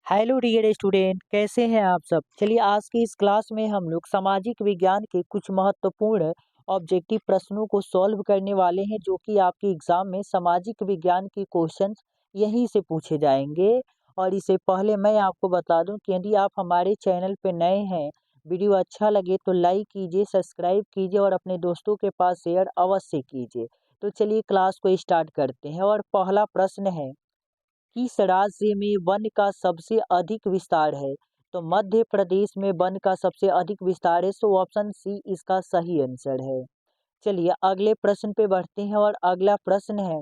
Hello dear student, कैसे हैं आप सब। चलिए आज की इस क्लास में हम लोग सामाजिक विज्ञान के कुछ महत्वपूर्ण ऑब्जेक्टिव प्रश्नों को सॉल्व करने वाले हैं, जो कि आपके एग्जाम में सामाजिक विज्ञान के क्वेश्चंस यहीं से पूछे जाएंगे। और इससे पहले मैं आपको बता दूं कि यदि आप हमारे चैनल पे नए हैं, वीडियो अच्छा लगे तो लाइक कीजिए, सब्सक्राइब कीजिए और अपने दोस्तों के पास शेयर अवश्य कीजिए। तो चलिए क्लास को स्टार्ट करते हैं। और पहला प्रश्न है, किस राज्य में वन का सबसे अधिक विस्तार है। तो मध्य प्रदेश में वन का सबसे अधिक विस्तार है, सो ऑप्शन सी इसका सही आंसर है। चलिए अगले प्रश्न पे बढ़ते हैं। और अगला प्रश्न है,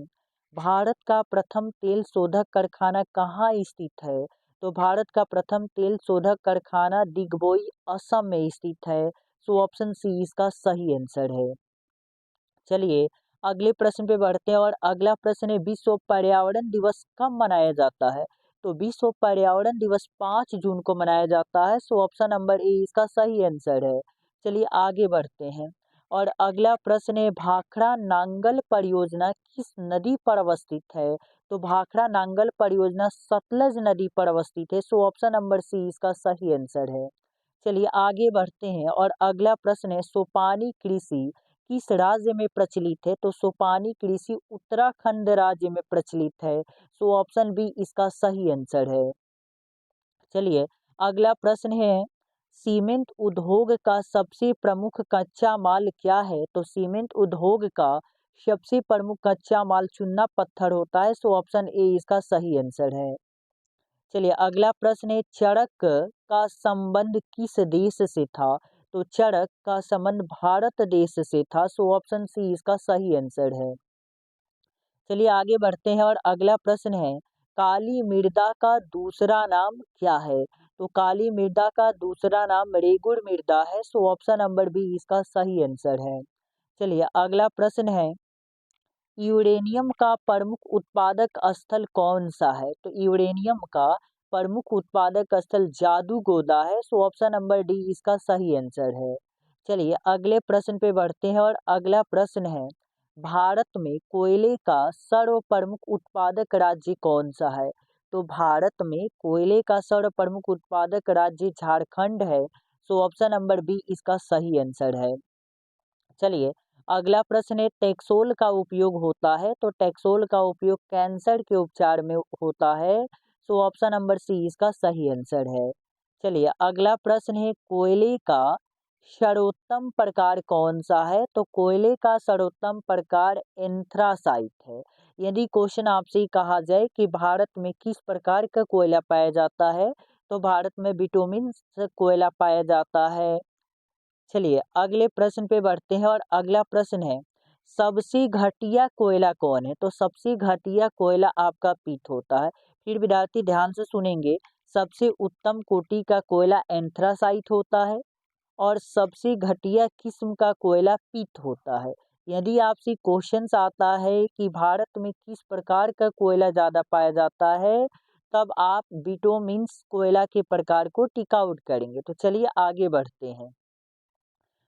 भारत का प्रथम तेल शोधक कारखाना कहाँ स्थित है। तो भारत का प्रथम तेल शोधक कारखाना दिग्बोई असम में स्थित है, सो ऑप्शन सी इसका सही आंसर है। चलिए अगले प्रश्न पे बढ़ते हैं। और अगला प्रश्न है, विश्व पर्यावरण दिवस कब मनाया जाता है। तो विश्व पर्यावरण दिवस 5 जून को मनाया जाता है, सो ऑप्शन नंबर ए इसका सही आंसर है। चलिए आगे बढ़ते हैं। और अगला प्रश्न है, भाखड़ा नांगल परियोजना किस नदी पर अवस्थित है। तो भाखड़ा नांगल परियोजना सतलज नदी पर अवस्थित है, सो ऑप्शन नंबर सी इसका सही आंसर है। चलिए आगे बढ़ते हैं। और अगला प्रश्न है, सोपानी कृषि किस राज्य में प्रचलित है। तो सोपानी कृषि उत्तराखंड राज्य में प्रचलित है, सो ऑप्शन बी इसका सही आंसर है। चलिए अगला प्रश्न है, सीमेंट उद्योग का सबसे प्रमुख कच्चा माल क्या है। तो सीमेंट उद्योग का सबसे प्रमुख कच्चा माल चूना पत्थर होता है, सो ऑप्शन ए इसका सही आंसर है। चलिए अगला प्रश्न है, चरक का संबंध किस देश से था। तो चरक का संबंध भारत देश से था, सो ऑप्शन सी इसका सही आंसर है। चलिए आगे बढ़ते हैं। और अगला प्रश्न है, काली मृदा का दूसरा नाम क्या है। तो काली मृदा का दूसरा नाम रेगुड़ मृदा है, सो ऑप्शन नंबर बी इसका सही आंसर है। चलिए अगला प्रश्न है, यूरेनियम का प्रमुख उत्पादक स्थल कौन सा है। तो यूरेनियम का प्रमुख उत्पादक स्थल जादूगोदा है, सो ऑप्शन नंबर डी इसका सही आंसर है। चलिए अगले प्रश्न पे बढ़ते हैं। और अगला प्रश्न है, भारत में कोयले का सर्व प्रमुख उत्पादक राज्य कौन सा है। तो भारत में कोयले का सर्व प्रमुख उत्पादक राज्य झारखंड है, सो ऑप्शन नंबर बी इसका सही आंसर है। चलिए अगला प्रश्न है, टैक्सोल का उपयोग होता है। तो टैक्सोल का उपयोग कैंसर के उपचार में होता है, सो ऑप्शन नंबर सी इसका सही आंसर है। चलिए अगला प्रश्न है, कोयले का सर्वोत्तम प्रकार कौन सा है। तो कोयले का सर्वोत्तम प्रकार एंथ्रासाइट है। यदि क्वेश्चन आपसे कहा जाए कि भारत में किस प्रकार का कोयला पाया जाता है, तो भारत में बिटुमिन कोयला पाया जाता है। चलिए अगले प्रश्न पे बढ़ते हैं। और अगला प्रश्न है, सबसे घटिया कोयला कौन है। तो सबसे घटिया कोयला आपका पीत होता है। फिर विद्यार्थी ध्यान से सुनेंगे, सबसे उत्तम कोटि का कोयला एंथ्रासाइट होता है और सबसे घटिया किस्म का कोयला पीत होता है। यदि आपसे क्वेश्चन आता है कि भारत में किस प्रकार का कोयला ज्यादा पाया जाता है, तब आप बिटुमिन्स कोयला के प्रकार को टिक आउट करेंगे। तो चलिए आगे बढ़ते हैं।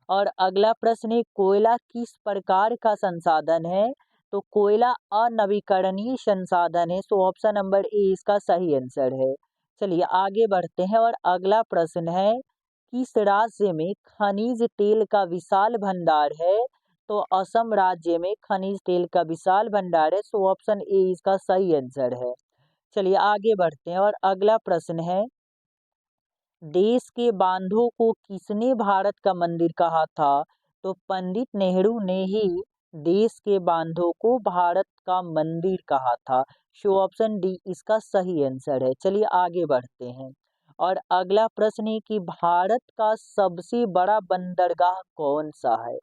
और अगला प्रश्न है, कोयला किस प्रकार का संसाधन है। तो कोयला अनवीकरणीय संसाधन है, सो ऑप्शन नंबर ए इसका सही आंसर है। चलिए आगे बढ़ते हैं। और अगला प्रश्न है, किस राज्य में खनिज तेल का विशाल भंडार है। तो असम राज्य में खनिज तेल का विशाल भंडार है, सो ऑप्शन ए इसका सही आंसर है। चलिए आगे बढ़ते हैं। और अगला प्रश्न है, देश के बांधों को किसने भारत का मंदिर कहा था। तो पंडित नेहरू ने ही देश के बांधों को भारत का मंदिर कहा था, सो ऑप्शन डी इसका सही आंसर है। चलिए आगे बढ़ते हैं। और अगला प्रश्न है कि भारत का सबसे बड़ा बंदरगाह कौन सा है।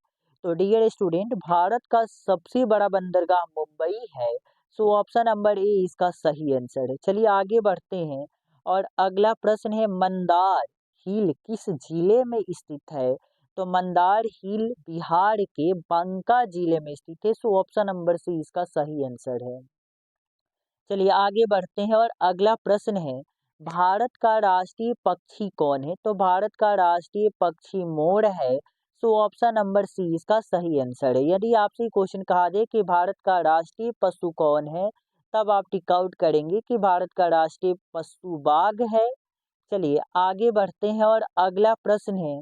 तो डियर स्टूडेंट, भारत का सबसे बड़ा बंदरगाह मुंबई है, सो ऑप्शन नंबर ए इसका सही आंसर है। चलिए आगे बढ़ते हैं। और अगला प्रश्न है, मंदार हिल किस जिले में स्थित है। तो मंदार हिल बिहार के बांका जिले में स्थित है, सो ऑप्शन नंबर सी इसका सही आंसर है। चलिए आगे बढ़ते हैं। और अगला प्रश्न है, भारत का राष्ट्रीय पक्षी कौन है। तो भारत का राष्ट्रीय पक्षी मोर है, सो ऑप्शन नंबर सी इसका सही आंसर है। यदि आपसे क्वेश्चन कहा जाए कि भारत का राष्ट्रीय पशु कौन है, तब आप टिक आउट करेंगे कि भारत का राष्ट्रीय पशु बाघ है। चलिए आगे बढ़ते हैं और अगला प्रश्न है,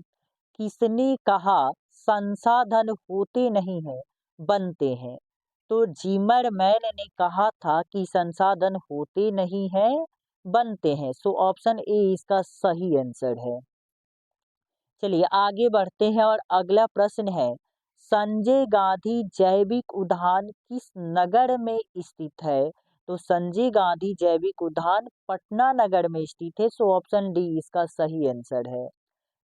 किसने कहा संसाधन होते नहीं हैं, बनते हैं? तो जिमरमैन ने कहा था कि संसाधन होते नहीं हैं, बनते हैं। सो ऑप्शन ए इसका सही आंसर है। चलिए आगे बढ़ते हैं और अगला प्रश्न है, संजय गांधी जैविक उद्यान किस नगर में स्थित है? तो संजय गांधी जैविक उद्यान पटना नगर में स्थित है। सो ऑप्शन डी इसका सही आंसर है।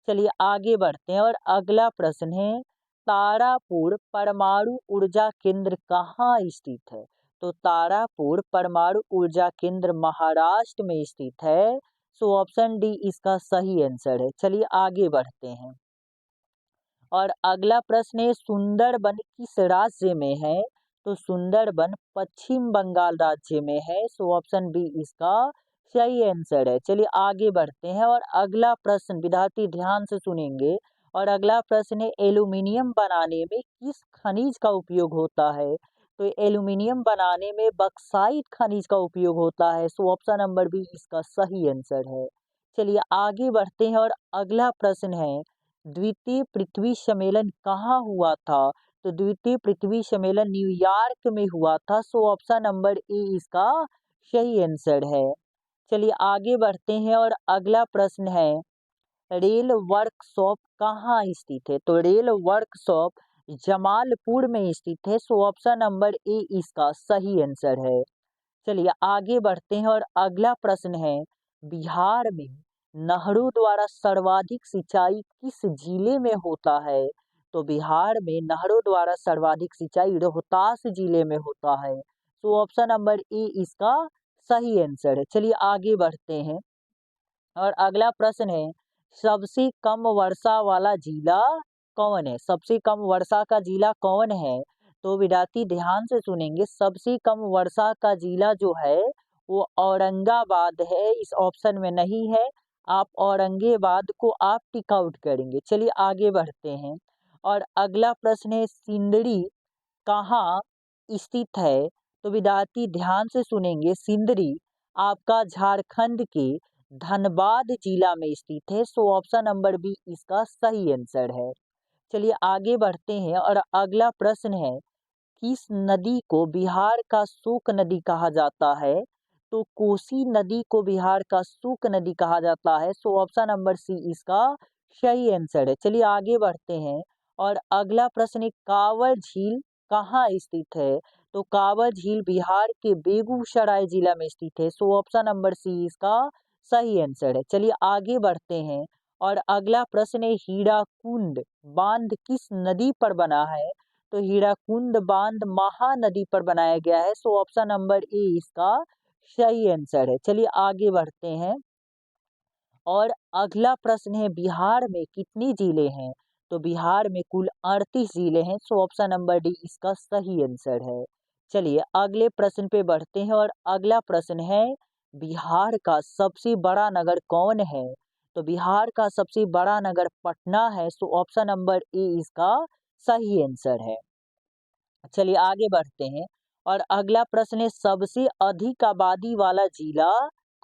चलिए आगे बढ़ते हैं और अगला प्रश्न है, तारापुर परमाणु ऊर्जा केंद्र कहाँ स्थित है? तो तारापुर परमाणु ऊर्जा केंद्र महाराष्ट्र में स्थित है। सो ऑप्शन डी इसका सही आंसर है। चलिए आगे बढ़ते हैं और अगला प्रश्न है, सुंदरबन किस राज्य में है? तो सुंदरबन पश्चिम बंगाल राज्य में है। सो ऑप्शन बी इसका सही आंसर है। चलिए आगे बढ़ते हैं और अगला प्रश्न विद्यार्थी ध्यान से सुनेंगे और अगला प्रश्न है, एल्यूमिनियम बनाने में किस खनिज का उपयोग होता है? तो एल्यूमिनियम बनाने में बक्साइट खनिज का उपयोग होता है। सो ऑप्शन नंबर बी इसका सही आंसर है। चलिए आगे बढ़ते हैं और अगला प्रश्न है, द्वितीय पृथ्वी सम्मेलन कहाँ हुआ था? तो द्वितीय पृथ्वी सम्मेलन न्यूयॉर्क में हुआ था। सो ऑप्शन नंबर ए इसका सही आंसर है। चलिए आगे बढ़ते हैं और अगला प्रश्न है, रेल वर्कशॉप कहाँ स्थित है? तो रेल वर्कशॉप जमालपुर में स्थित है। सो ऑप्शन नंबर ए इसका सही आंसर है। चलिए आगे बढ़ते हैं और अगला प्रश्न है, बिहार में नहरों द्वारा सर्वाधिक सिंचाई किस जिले में होता है? तो बिहार में नहरों द्वारा सर्वाधिक सिंचाई रोहतास जिले में होता है। तो ऑप्शन नंबर ए इसका सही आंसर है। चलिए आगे बढ़ते हैं और अगला प्रश्न है, सबसे कम वर्षा वाला जिला कौन है? सबसे कम वर्षा का जिला कौन है? तो विद्यार्थी ध्यान से सुनेंगे, सबसे कम वर्षा का जिला जो है वो औरंगाबाद है। इस ऑप्शन में नहीं है, आप औरंगाबाद को आप टिक आउट करेंगे। चलिए आगे बढ़ते हैं और अगला प्रश्न है, सिंदरी कहाँ स्थित है? तो विद्यार्थी ध्यान से सुनेंगे, सिंदरी आपका झारखंड के धनबाद जिला में स्थित है। सो ऑप्शन नंबर बी इसका सही आंसर है। चलिए आगे बढ़ते हैं और अगला प्रश्न है, किस नदी को बिहार का शोक नदी कहा जाता है? तो कोसी नदी को बिहार का शोक नदी कहा जाता है। सो ऑप्शन नंबर सी इसका सही आंसर है। चलिए आगे बढ़ते हैं और अगला प्रश्न है, कांवर झील कहाँ स्थित है? तो कांवर झील बिहार के बेगूसराय जिला में स्थित है। सो ऑप्शन नंबर सी इसका सही आंसर है। चलिए आगे बढ़ते हैं और अगला प्रश्न है, हीराकुंड बांध किस नदी पर बना है? तो हीराकुंद बांध महानदी पर बनाया गया है। सो ऑप्शन नंबर ए इसका सही आंसर है। चलिए आगे बढ़ते हैं और अगला प्रश्न है, बिहार में कितनी जिले हैं? तो बिहार में कुल 38 जिले हैं। सो ऑप्शन नंबर डी इसका सही आंसर है। चलिए अगले प्रश्न पे बढ़ते हैं और अगला प्रश्न है, बिहार का सबसे बड़ा नगर कौन है? तो बिहार का सबसे बड़ा नगर पटना है। सो ऑप्शन नंबर ए इसका सही आंसर है। चलिए आगे बढ़ते हैं और अगला प्रश्न है, सबसे अधिक आबादी वाला जिला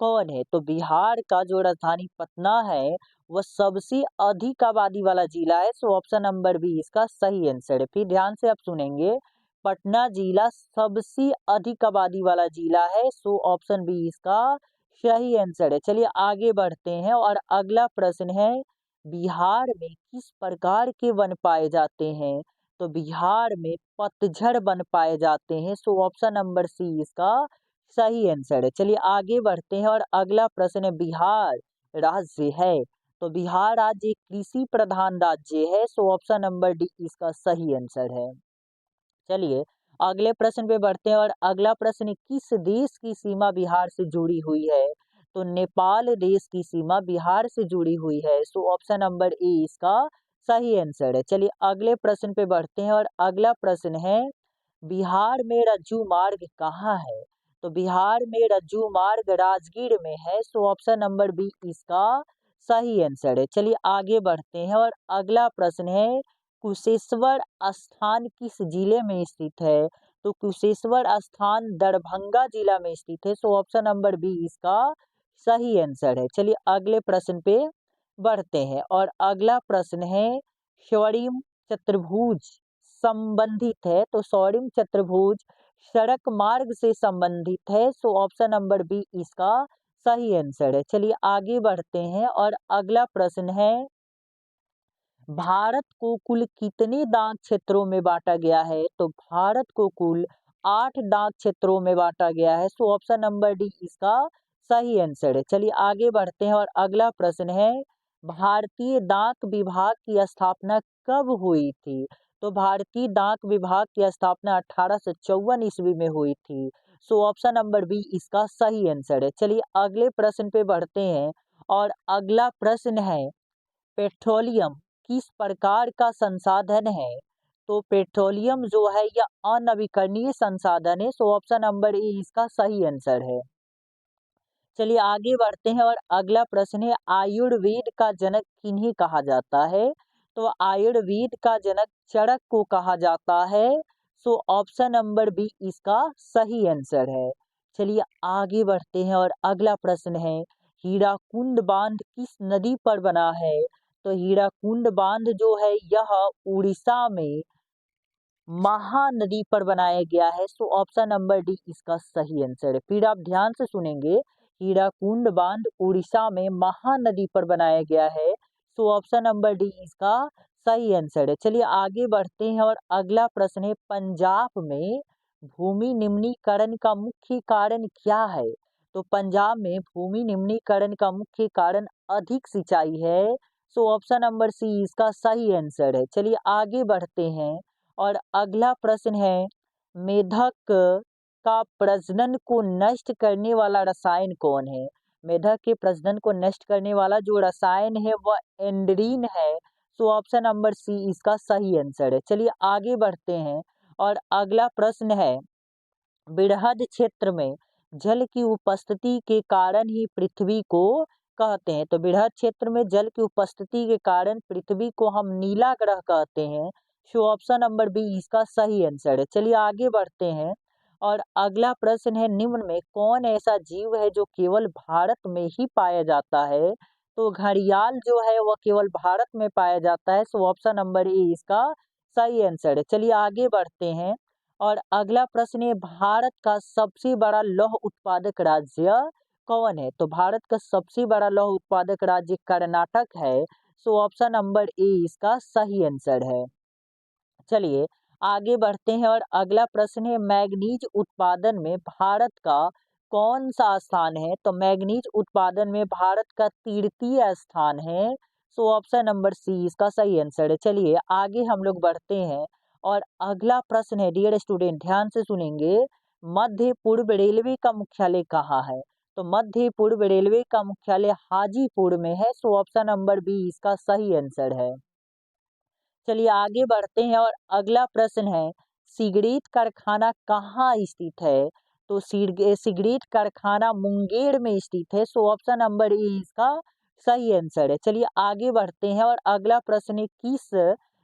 कौन है? तो बिहार का जो राजधानी पटना है वह सबसे अधिक आबादी वाला जिला है। सो ऑप्शन नंबर बी इसका सही आंसर है। फिर ध्यान से आप सुनेंगे, पटना जिला सबसे अधिक आबादी वाला जिला है। सो ऑप्शन बी इसका सही आंसर है। चलिए आगे बढ़ते हैं और अगला प्रश्न है, बिहार में किस प्रकार के वन पाए जाते हैं? तो बिहार में पतझड़ वन पाए जाते हैं। सो ऑप्शन नंबर सी इसका सही आंसर है। चलिए आगे बढ़ते हैं और अगला प्रश्न है, बिहार राज्य है तो बिहार राज्य एक कृषि प्रधान राज्य है। सो ऑप्शन नंबर डी इसका सही आंसर है। चलिए अगले प्रश्न पे बढ़ते हैं और अगला प्रश्न है, किस देश की सीमा बिहार से जुड़ी हुई है? तो नेपाल देश की सीमा बिहार से जुड़ी हुई है। सो ऑप्शन नंबर ए इसका सही आंसर है। चलिए अगले प्रश्न पे बढ़ते हैं और अगला प्रश्न है, बिहार में रज्जू मार्ग कहाँ है? तो बिहार में रज्जू मार्ग राजगीर में है। सो ऑप्शन नंबर बी इसका सही आंसर है। चलिए आगे बढ़ते हैं और अगला प्रश्न है, कुशेश्वर स्थान किस जिले में स्थित है? तो कुशेश्वर स्थान दरभंगा जिला में स्थित है। सो ऑप्शन नंबर बी इसका सही आंसर है। चलिए अगले प्रश्न पे बढ़ते हैं और अगला प्रश्न है स्वर्णिम चतुर्भुज संबंधित है। तो स्वर्णिम चतुर्भुज सड़क मार्ग से संबंधित है। सो ऑप्शन नंबर बी इसका सही आंसर है। चलिए आगे बढ़ते हैं और अगला प्रश्न है भारत को कुल कितने डाक क्षेत्रों में बांटा गया है। तो भारत को कुल 8 डाक क्षेत्रों में बांटा गया है। सो ऑप्शन नंबर डी इसका सही आंसर है। चलिए आगे बढ़ते हैं और अगला प्रश्न है भारतीय डाक विभाग की स्थापना कब हुई थी। तो भारतीय डाक विभाग की स्थापना 1854 ईस्वी में हुई थी। सो ऑप्शन नंबर बी इसका सही आंसर है। चलिए अगले प्रश्न पे बढ़ते हैं और अगला प्रश्न है पेट्रोलियम किस प्रकार का संसाधन है। तो पेट्रोलियम जो है यह अनवीकरणीय संसाधन है। सो ऑप्शन नंबर ए इसका सही आंसर है। चलिए आगे बढ़ते हैं और अगला प्रश्न है आयुर्वेद का जनक किन्हें कहा जाता है। तो आयुर्वेद का जनक चरक को कहा जाता है। सो ऑप्शन नंबर बी इसका सही आंसर है। चलिए आगे बढ़ते हैं और अगला प्रश्न है हीराकुंड बांध किस नदी पर बना है। तो हीराकुंड बांध जो है यह उड़ीसा में महानदी पर बनाया गया है। सो ऑप्शन नंबर डी इसका सही आंसर है। फिर आप ध्यान से सुनेंगे हीराकुंड बांध उड़ीसा में महानदी पर बनाया गया है। सो ऑप्शन नंबर डी इसका सही आंसर है। चलिए आगे बढ़ते हैं और अगला प्रश्न है पंजाब में भूमि निम्नीकरण का मुख्य कारण क्या है। तो पंजाब में भूमि निम्नीकरण का मुख्य कारण अधिक सिंचाई है। सो ऑप्शन नंबर सी इसका सही आंसर है। चलिए आगे बढ़ते हैं और अगला प्रश्न है मेढक का प्रजनन को नष्ट करने वाला रसायन कौन है। मेढक के प्रजनन को नष्ट करने वाला जो रसायन है वह एंड्रीन है। सो ऑप्शन नंबर सी इसका सही आंसर है। चलिए आगे बढ़ते हैं और अगला प्रश्न है बृहद क्षेत्र में जल की उपस्थिति के कारण ही पृथ्वी को कहते हैं। तो बृहद क्षेत्र में जल की उपस्थिति के कारण पृथ्वी को हम नीला ग्रह कहते हैं। सो ऑप्शन नंबर बी इसका सही आंसर है। चलिए आगे बढ़ते हैं और अगला प्रश्न है निम्न में कौन ऐसा जीव है जो केवल भारत में ही पाया जाता है। तो घड़ियाल जो है वह केवल भारत में पाया जाता है। सो ऑप्शन नंबर ए इसका सही आंसर है। चलिए आगे बढ़ते हैं और अगला प्रश्न है भारत का सबसे बड़ा लौह उत्पादक राज्य कौन है। तो भारत का सबसे बड़ा लौह उत्पादक राज्य कर्नाटक है। सो ऑप्शन नंबर ए इसका सही आंसर है। चलिए आगे बढ़ते हैं और अगला प्रश्न है मैग्नीज उत्पादन में भारत का कौन सा स्थान है। तो मैग्नीज उत्पादन में भारत का 33वां स्थान है। सो ऑप्शन नंबर सी इसका सही आंसर है। चलिए आगे हम लोग बढ़ते हैं और अगला प्रश्न है डियर स्टूडेंट ध्यान से सुनेंगे मध्य पूर्व रेलवे का मुख्यालय कहाँ है। तो मध्य पूर्व रेलवे का मुख्यालय हाजीपुर में है। सो ऑप्शन नंबर बी इसका सही आंसर है। चलिए आगे बढ़ते हैं और अगला प्रश्न है सिगरेट कारखाना कहाँ स्थित है। तो सिगरेट कारखाना मुंगेर में स्थित है। सो ऑप्शन नंबर ए इसका सही आंसर है। चलिए आगे बढ़ते हैं और अगला प्रश्न है किस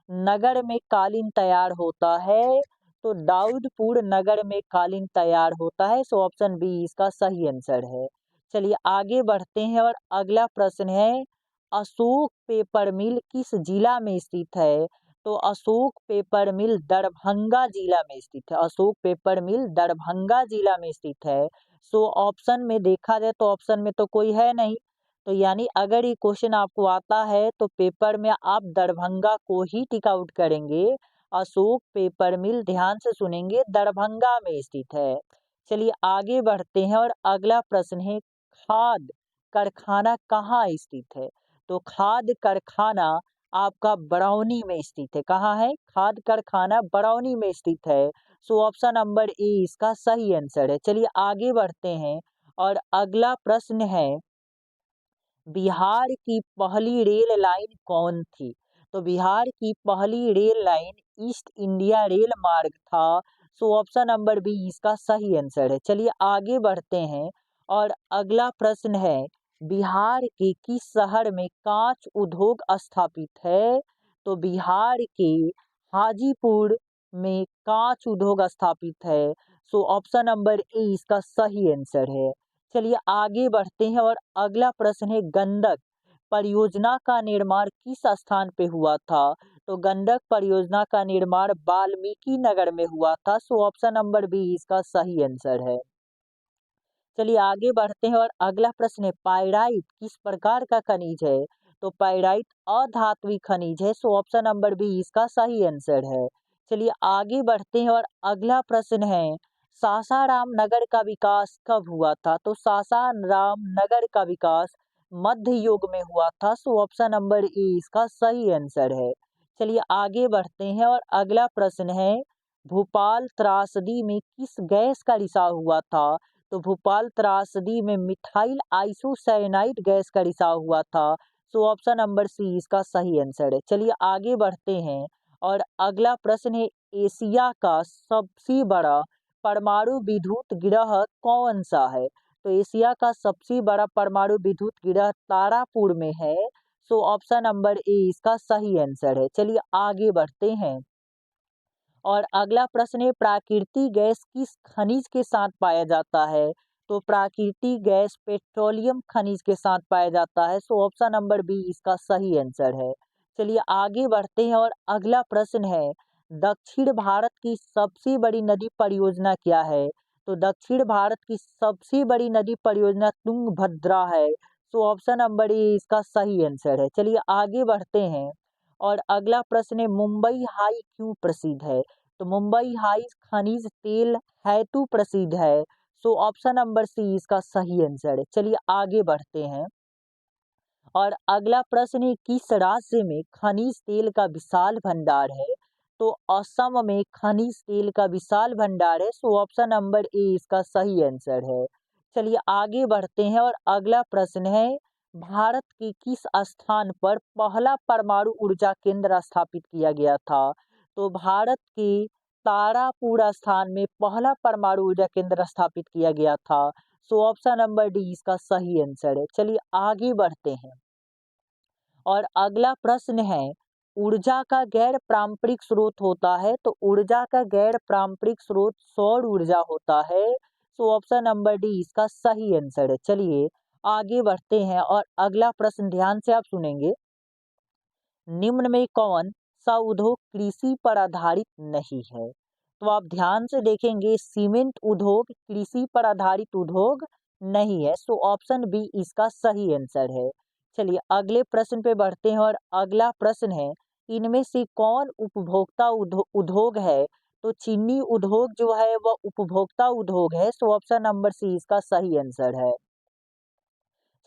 नगर में कालीन तैयार होता है। तो दाऊदपुर नगर में कालीन तैयार होता है। सो ऑप्शन बी इसका सही आंसर है। चलिए आगे बढ़ते हैं और अगला प्रश्न है अशोक पेपर मिल किस जिला में स्थित है। तो अशोक पेपर मिल दरभंगा जिला में स्थित है। अशोक पेपर मिल दरभंगा जिला में स्थित है। सो ऑप्शन में देखा जाए तो ऑप्शन में तो कोई है नहीं। तो यानी अगर ये क्वेश्चन आपको आता है तो पेपर में आप दरभंगा को ही टिक आउट करेंगे। अशोक पेपर मिल ध्यान से सुनेंगे दरभंगा में स्थित है। चलिए आगे बढ़ते हैं और अगला प्रश्न है खाद कारखाना कहाँ स्थित है। तो खाद कारखाना आपका बरौनी में स्थित है। कहाँ है खाद कारखाना बरौनी में स्थित है। सो ऑप्शन नंबर ए इसका सही आंसर है। चलिए आगे बढ़ते हैं और अगला प्रश्न है बिहार की पहली रेल लाइन कौन थी। तो बिहार की पहली rail line east India rail मार्ग था। सो ऑप्शन नंबर बी इसका सही आंसर है। चलिए आगे बढ़ते हैं और अगला प्रश्न है बिहार के किस शहर में कांच उद्योग स्थापित है। तो बिहार के हाजीपुर में कांच उद्योग स्थापित है? सो ऑप्शन नंबर ए इसका सही आंसर है। चलिए आगे बढ़ते हैं और अगला प्रश्न है, गंडक परियोजना का निर्माण किस स्थान पे हुआ था? तो गंडक परियोजना का निर्माण वाल्मीकि नगर में हुआ था। सो ऑप्शन नंबर बी इसका सही आंसर है। चलिए आगे बढ़ते हैं और अगला प्रश्न है, पाइराइट किस प्रकार का खनिज है? तो पाइराइट अधात्विक खनिज है। सो ऑप्शन नंबर बी इसका सही आंसर है। चलिए आगे बढ़ते हैं और अगला प्रश्न है, सासाराम नगर का विकास कब हुआ था? तो सासाराम नगर का विकास मध्य युग में हुआ था। सो ऑप्शन नंबर ए इसका सही आंसर है। चलिए आगे बढ़ते हैं और अगला प्रश्न है, भोपाल त्रासदी में किस गैस का रिसाव हुआ था? तो भोपाल त्रासदी में मिथाइल आइसोसाइनाइड गैस का रिसाव हुआ था। सो ऑप्शन नंबर सी इसका सही आंसर है। चलिए आगे बढ़ते हैं और अगला प्रश्न है, एशिया का सबसे बड़ा परमाणु विद्युत गिरह कौन सा है? तो एशिया का सबसे बड़ा परमाणु विद्युत गिरह तारापुर में है। सो ऑप्शन नंबर ए इसका सही आंसर है। चलिए आगे बढ़ते हैं और अगला प्रश्न है, प्राकृतिक गैस किस खनिज के साथ पाया जाता है? तो प्राकृतिक गैस पेट्रोलियम खनिज के साथ पाया जाता है। सो ऑप्शन नंबर बी इसका सही आंसर है। चलिए आगे बढ़ते हैं और अगला प्रश्न है, दक्षिण भारत की सबसे बड़ी नदी परियोजना क्या है? तो दक्षिण भारत की सबसे बड़ी नदी परियोजना तुंगभद्रा है। सो ऑप्शन नंबर ए इसका सही आंसर है। चलिए आगे बढ़ते हैं और अगला प्रश्न है, मुंबई हाई क्यों प्रसिद्ध है? तो मुंबई हाई खनिज तेल हेतु प्रसिद्ध है। सो ऑप्शन नंबर सी इसका सही आंसर है। चलिए आगे बढ़ते हैं और अगला प्रश्न है, किस राज्य में खनिज तेल का विशाल भंडार है? तो असम में खनिज तेल का विशाल भंडार है। सो ऑप्शन नंबर ए इसका सही आंसर है। चलिए आगे बढ़ते हैं और अगला प्रश्न है, भारत के किस स्थान पर पहला परमाणु ऊर्जा केंद्र स्थापित किया गया था? तो भारत के तारापुर स्थान में पहला परमाणु ऊर्जा केंद्र स्थापित किया गया था। सो ऑप्शन नंबर डी इसका सही आंसर है। चलिए आगे बढ़ते हैं और अगला प्रश्न है, ऊर्जा का गैर पारंपरिक स्रोत होता है? तो ऊर्जा का गैर पारंपरिक स्रोत सौर ऊर्जा होता है। सो ऑप्शन नंबर डी इसका सही आंसर है। चलिए आगे बढ़ते हैं और अगला प्रश्न ध्यान से आप सुनेंगे, निम्न में कौन सा उद्योग कृषि पर आधारित नहीं है? तो आप ध्यान से देखेंगे, सीमेंट उद्योग कृषि पर आधारित उद्योग नहीं है। सो ऑप्शन बी इसका सही आंसर है। चलिए अगले प्रश्न पे बढ़ते हैं और अगला प्रश्न है, इनमें से कौन उपभोक्ता उद्योग है? तो चीनी उद्योग जो है वह उपभोक्ता उद्योग है। सो ऑप्शन नंबर सी इसका सही आंसर है।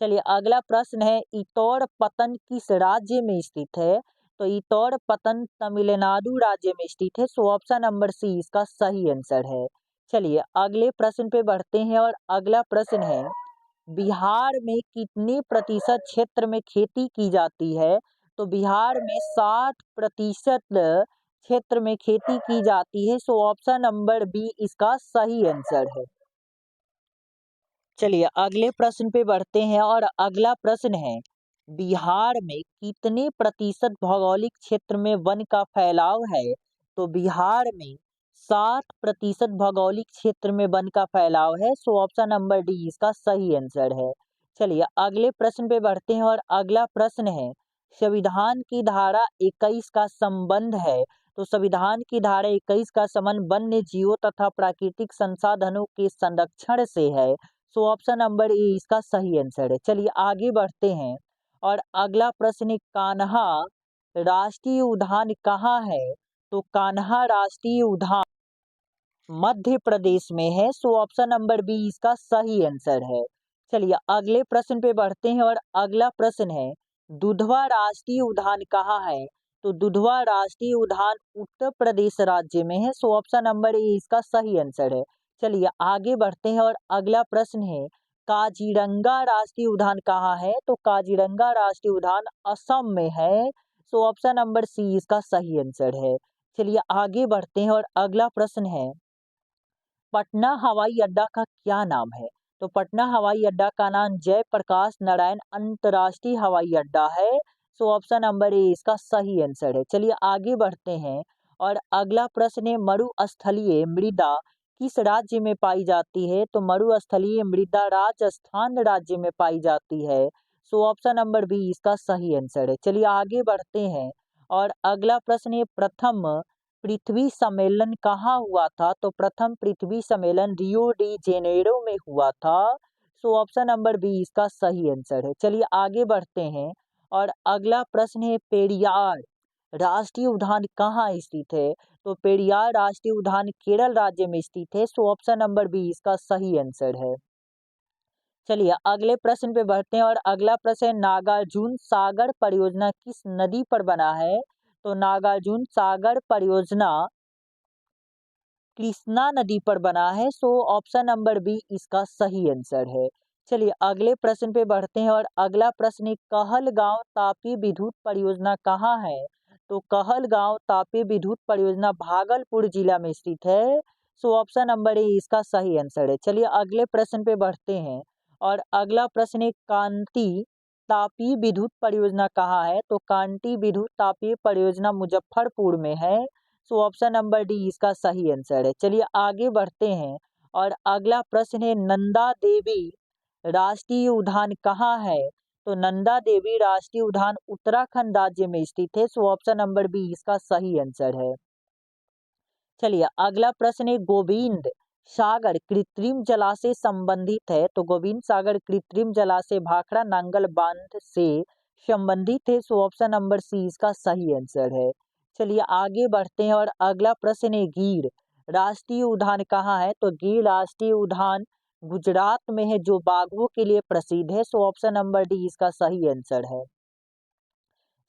चलिए अगला प्रश्न है, इतौड़ पतन किस राज्य में स्थित है? तो इतौड़ पतन तमिलनाडु राज्य में स्थित है। सो ऑप्शन नंबर सी इसका सही आंसर है। चलिए अगले प्रश्न पे बढ़ते हैं और अगला प्रश्न है, बिहार में कितने प्रतिशत क्षेत्र में खेती की जाती है? तो बिहार में 60% क्षेत्र में खेती की जाती है। सो ऑप्शन नंबर बी इसका सही आंसर है। चलिए अगले प्रश्न पे बढ़ते हैं और अगला प्रश्न है, बिहार में कितने प्रतिशत भौगोलिक क्षेत्र में वन का फैलाव है? तो बिहार में 60% भौगोलिक क्षेत्र में वन का फैलाव है। सो ऑप्शन नंबर डी इसका सही आंसर है। चलिए अगले प्रश्न पे बढ़ते हैं और अगला प्रश्न है, संविधान की धारा 21 का संबंध है? तो संविधान की धारा 21 का संबंध वन्य जीवों तथा प्राकृतिक संसाधनों के संरक्षण से है। सो ऑप्शन नंबर ए इसका सही आंसर है। चलिए आगे बढ़ते हैं और अगला प्रश्न है, कान्हा राष्ट्रीय उद्यान कहाँ है? तो कान्हा राष्ट्रीय उद्यान मध्य प्रदेश में है। सो ऑप्शन नंबर बी इसका सही आंसर है। चलिए अगले प्रश्न पे बढ़ते हैं और अगला प्रश्न है, दुधवा राष्ट्रीय उद्यान कहाँ है? तो दुधवा राष्ट्रीय उद्यान उत्तर प्रदेश राज्य में है। सो ऑप्शन नंबर ए इसका सही आंसर है। चलिए आगे बढ़ते हैं और अगला प्रश्न है, काजीरंगा राष्ट्रीय उद्यान कहाँ है? तो काजीरंगा राष्ट्रीय उद्यान असम में है। सो ऑप्शन नंबर सी इसका सही आंसर है। चलिए आगे बढ़ते हैं और अगला प्रश्न है, पटना हवाई अड्डा का क्या नाम है? तो पटना हवाई अड्डा का नाम जयप्रकाश नारायण अंतर्राष्ट्रीय हवाई अड्डा है। सो ऑप्शन नंबर ए इसका सही आंसर है। चलिए आगे बढ़ते हैं और अगला प्रश्न है मरुस्थलीय मृदा किस राज्य में पाई जाती है? तो मरुस्थलीय मृदा राजस्थान राज्य में पाई जाती है। सो ऑप्शन नंबर बी इसका सही आंसर है। चलिए आगे बढ़ते हैं और अगला प्रश्न है प्रथम पृथ्वी सम्मेलन कहाँ हुआ था? तो प्रथम पृथ्वी सम्मेलन रियो डी जेनेरो में हुआ था। सो ऑप्शन नंबर बी इसका सही आंसर है। चलिए आगे बढ़ते हैं और अगला प्रश्न है पेरियार राष्ट्रीय उद्यान कहाँ स्थित है? तो पेरियार राष्ट्रीय उद्यान केरल राज्य में स्थित है। सो ऑप्शन नंबर बी इसका सही आंसर है। चलिए अगले प्रश्न पे बढ़ते हैं और अगला प्रश्न है नागार्जुन सागर परियोजना किस नदी पर बना है? तो नागार्जुन सागर परियोजना कृष्णा नदी पर बना है। सो ऑप्शन नंबर बी इसका सही आंसर है। चलिए अगले प्रश्न पे बढ़ते हैं और अगला प्रश्न है कहलगांव तापीय विद्युत परियोजना कहाँ है? तो कहलगांव तापीय विद्युत परियोजना भागलपुर जिला में स्थित है। सो ऑप्शन नंबर ए इसका सही आंसर है। चलिए अगले प्रश्न पे बढ़ते हैं और अगला प्रश्न है कांटी तापीय विद्युत परियोजना कहाँ है? तो कांटी विद्युत तापीय परियोजना मुजफ्फरपुर में है। सो ऑप्शन नंबर डी इसका सही आंसर है। चलिए आगे बढ़ते हैं और अगला प्रश्न है नंदा देवी राष्ट्रीय उद्यान कहाँ है? तो नंदा देवी राष्ट्रीय उद्यान उत्तराखंड राज्य में स्थित है। सो ऑप्शन नंबर बी इसका सही आंसर है। चलिए अगला प्रश्न है गोविंद सागर कृत्रिम जलाशय संबंधित है। तो गोविंद सागर कृत्रिम जलाशय भाखड़ा नांगल बांध से संबंधित है। सो ऑप्शन नंबर सी इसका सही आंसर है। चलिए आगे बढ़ते हैं और अगला प्रश्न है गिर राष्ट्रीय उद्यान कहाँ है? तो गिर राष्ट्रीय उद्यान गुजरात में है जो बाघों के लिए प्रसिद्ध है। सो ऑप्शन नंबर डी इसका सही आंसर है।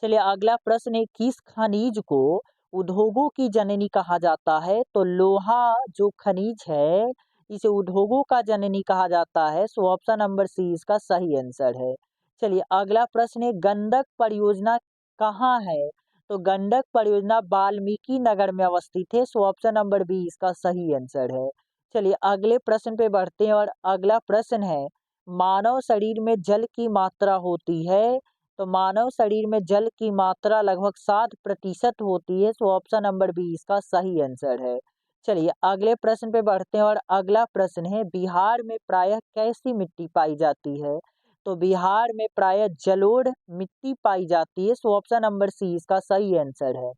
चलिए अगला प्रश्न है किस खनिज को उद्योगों की जननी कहा जाता है? तो लोहा जो खनिज है इसे उद्योगों का जननी कहा जाता है। सो ऑप्शन नंबर सी इसका सही आंसर है। चलिए अगला प्रश्न है गंडक परियोजना कहाँ है? तो गंडक परियोजना वाल्मीकि नगर में अवस्थित है। सो ऑप्शन नंबर बी इसका सही आंसर है। चलिए अगले प्रश्न पे बढ़ते हैं और अगला प्रश्न है मानव शरीर में जल की मात्रा होती है। तो मानव शरीर में जल की मात्रा लगभग 7% होती है। सो ऑप्शन नंबर बी इसका सही आंसर है। चलिए अगले प्रश्न पे बढ़ते हैं और अगला प्रश्न है बिहार में प्रायः कैसी मिट्टी पाई जाती है? तो बिहार में प्रायः जलोढ़ मिट्टी पाई जाती है। सो ऑप्शन नंबर सी इसका सही आंसर है।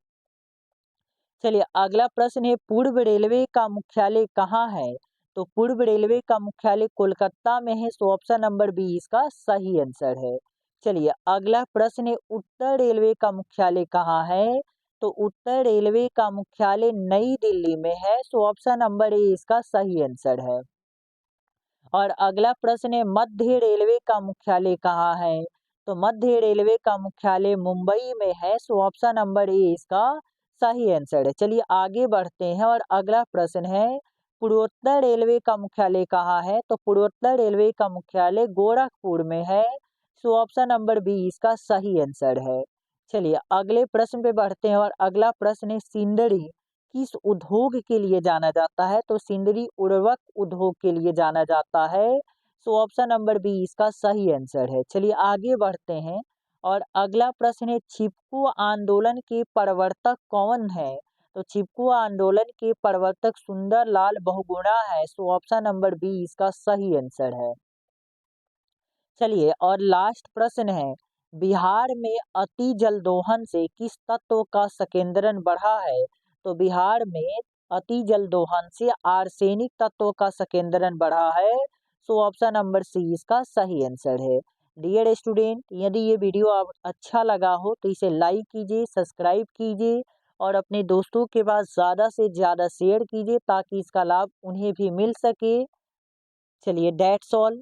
चलिए अगला प्रश्न है पूर्व रेलवे का मुख्यालय कहाँ है? तो पूर्व रेलवे का मुख्यालय कोलकाता में है। सो ऑप्शन नंबर बी इसका सही आंसर है। चलिए अगला प्रश्न है उत्तर रेलवे का मुख्यालय कहाँ है? तो उत्तर रेलवे का मुख्यालय नई दिल्ली में है। सो ऑप्शन नंबर ए इसका सही आंसर है। और अगला प्रश्न है मध्य रेलवे का मुख्यालय कहाँ है? तो मध्य रेलवे का मुख्यालय मुंबई में है। सो ऑप्शन नंबर ए इसका सही आंसर है। चलिए आगे बढ़ते हैं और अगला प्रश्न है पूर्वोत्तर रेलवे का मुख्यालय कहाँ है? तो पूर्वोत्तर रेलवे का मुख्यालय गोरखपुर में है। सो ऑप्शन नंबर बी इसका सही आंसर है। चलिए अगले प्रश्न पे बढ़ते हैं और अगला प्रश्न है सिंदरी किस उद्योग के लिए जाना जाता है? तो सिंदरी उर्वरक उद्योग के लिए जाना जाता है। सो ऑप्शन नंबर बी इसका सही आंसर है। चलिए आगे बढ़ते हैं और अगला प्रश्न है चिपको आंदोलन के प्रवर्तक कौन है? तो चिपको आंदोलन के प्रवर्तक सुंदरलाल बहुगुणा है। सो ऑप्शन नंबर बी इसका सही आंसर है। चलिए और लास्ट प्रश्न है बिहार में अति जल दोहन से किस तत्व का संकेंद्रण बढ़ा है? तो बिहार में अति जल दोहन से आर्सेनिक तत्व का संकेंद्रण बढ़ा है। सो ऑप्शन नंबर सी इसका सही आंसर है। डियर स्टूडेंट यदि ये वीडियो आप अच्छा लगा हो तो इसे लाइक कीजिए, सब्सक्राइब कीजिए और अपने दोस्तों के पास ज़्यादा से ज़्यादा शेयर कीजिए ताकि इसका लाभ उन्हें भी मिल सके। चलिए दैट्स ऑल।